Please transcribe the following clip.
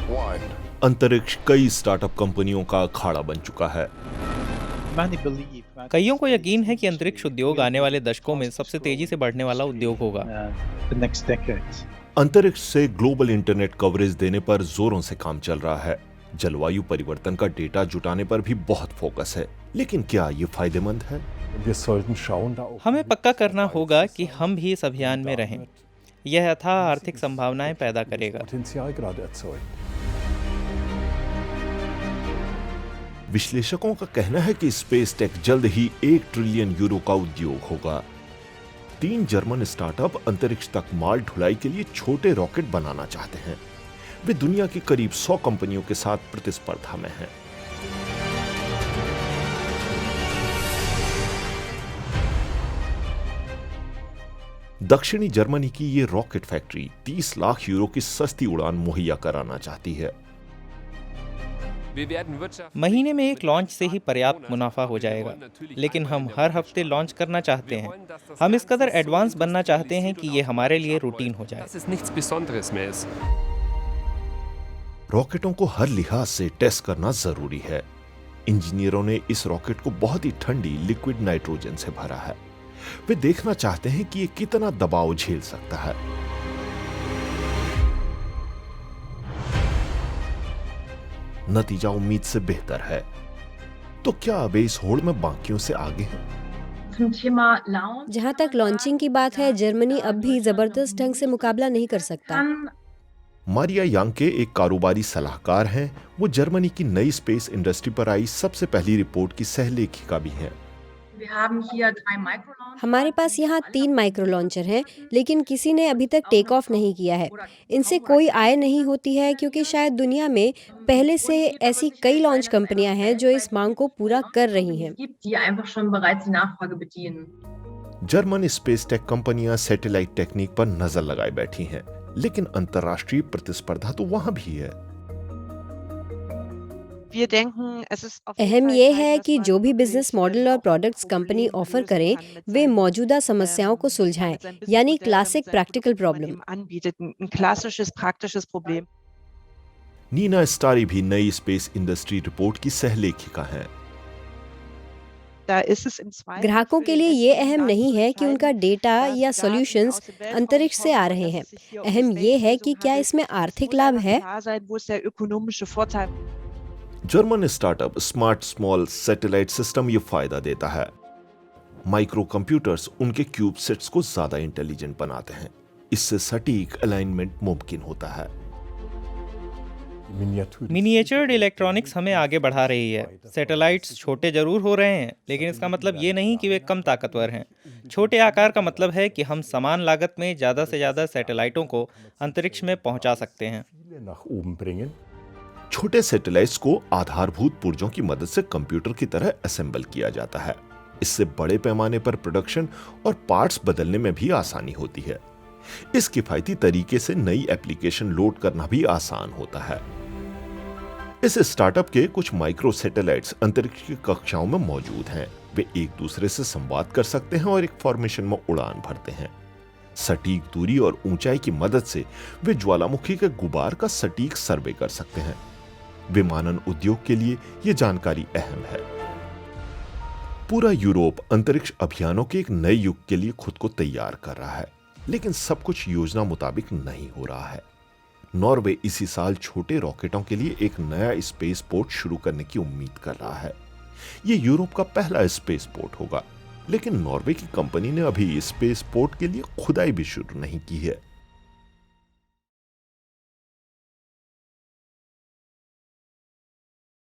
अंतरिक्ष कई स्टार्टअप कंपनियों का अखाड़ा बन चुका है। कईयों को यकीन है कि अंतरिक्ष उद्योग आने वाले दशकों में सबसे तेजी से बढ़ने वाला उद्योग होगा। अंतरिक्ष से ग्लोबल इंटरनेट कवरेज देने पर जोरों से काम चल रहा है। जलवायु परिवर्तन का डेटा जुटाने पर भी बहुत फोकस है, लेकिन क्या ये फायदेमंद है? हमें पक्का करना होगा कि हम भी इस अभियान में रहें। यह अथाह आर्थिक संभावनाएं पैदा करेगा। विश्लेषकों का कहना है कि स्पेस टेक जल्द ही 1 ट्रिलियन यूरो का उद्योग होगा। 3 जर्मन स्टार्टअप अंतरिक्ष तक माल ढुलाई के लिए छोटे रॉकेट बनाना चाहते हैं। वे दुनिया की करीब 100 कंपनियों के साथ प्रतिस्पर्धा में हैं। दक्षिणी जर्मनी की ये रॉकेट फैक्ट्री 30 लाख यूरो की सस्ती उड़ान मुहैया कराना चाहती है। महीने में एक लॉन्च से ही पर्याप्त मुनाफा हो जाएगा, लेकिन हम हर हफ्ते लॉन्च करना चाहते हैं। हम इस कदर एडवांस बनना चाहते हैं कि ये हमारे लिए रूटीन हो जाए। रॉकेटों को हर लिहाज से टेस्ट करना जरूरी है। इंजीनियरों ने इस रॉकेट को बहुत ही ठंडी लिक्विड नाइट्रोजन से भरा है। वे देखना चाहते हैं कि ये कितना दबाव झेल सकता है। नतीजा उम्मीद से बेहतर है। तो क्या वे इस होड़ में बाकियों से आगे हैं? जहां तक लॉन्चिंग की बात है, जर्मनी अब भी जबरदस्त ढंग से मुकाबला नहीं कर सकता। मारिया यांके एक कारोबारी सलाहकार हैं। वो जर्मनी की नई स्पेस इंडस्ट्री पर आई सबसे पहली रिपोर्ट की सहलेखिका भी हैं। हमारे पास यहाँ 3 माइक्रो लॉन्चर हैं, लेकिन किसी ने अभी तक टेक ऑफ नहीं किया है। इनसे कोई आय नहीं होती है, क्योंकि शायद दुनिया में पहले से ऐसी कई लॉन्च कंपनियां हैं जो इस मांग को पूरा कर रही हैं। जर्मन स्पेस टेक कंपनियां सैटेलाइट टेक्निक पर नजर लगाए बैठी हैं, लेकिन अंतर्राष्ट्रीय प्रतिस्पर्धा तो वहां भी है। अहम यह है कि जो भी बिजनेस मॉडल और प्रोडक्ट्स कंपनी ऑफर करें, वे मौजूदा समस्याओं को सुलझाएं, यानी क्लासिक प्रैक्टिकल प्रॉब्लम। नीना स्टारी भी नई स्पेस इंडस्ट्री रिपोर्ट की सहलेखिका हैं। ग्राहकों के लिए ये अहम नहीं है कि उनका डेटा या सॉल्यूशंस अंतरिक्ष से आ रहे हैं। अहम ये है कि क्या इसमें आर्थिक लाभ है। German startup smart small satellite system ये फायदा देता है। माइक्रो कंप्यूटर्स उनके क्यूब सेट्स को ज्यादा इंटेलिजेंट बनाते हैं। इससे सटीक अलाइनमेंट मुमकिन होता है। मिनिएचर्ड इलेक्ट्रॉनिक्स हमें आगे बढ़ा रही है। सैटेलाइट्स छोटे जरूर हो रहे हैं, लेकिन इसका मतलब ये नहीं कि वे कम ताकतवर हैं। छोटे आकार का मतलब है कि हम समान लागत में ज़्यादा से ज़्यादा सैटेलाइटों को अंतरिक्ष में पहुंचा सकते हैं। छोटे सैटेलाइट्स को आधारभूत पुर्जों की मदद से कंप्यूटर की तरह असेंबल किया जाता है। इससे बड़े पैमाने पर प्रोडक्शन और पार्ट्स बदलने में भी आसानी होती है। इस किफायती तरीके से नई एप्लीकेशन लोड करना भी आसान होता है। इस स्टार्टअप के कुछ माइक्रो सैटेलाइट्स अंतरिक्ष की कक्षाओं में मौजूद हैं। वे एक दूसरे से संवाद कर सकते हैं और एक फॉर्मेशन में उड़ान भरते हैं। सटीक दूरी और ऊंचाई की मदद से वे ज्वालामुखी के गुबार का सटीक सर्वे कर सकते हैं। विमानन उद्योग के लिए यह जानकारी अहम है। पूरा यूरोप अंतरिक्ष अभियानों के एक नए युग के लिए खुद को तैयार कर रहा है, लेकिन सब कुछ योजना मुताबिक नहीं हो रहा है। नॉर्वे इसी साल छोटे रॉकेटों के लिए एक नया स्पेस पोर्ट शुरू करने की उम्मीद कर रहा है। यह यूरोप का पहला स्पेस पोर्ट होगा, लेकिन नॉर्वे की कंपनी ने अभी स्पेस पोर्ट के लिए खुदाई भी शुरू नहीं की है।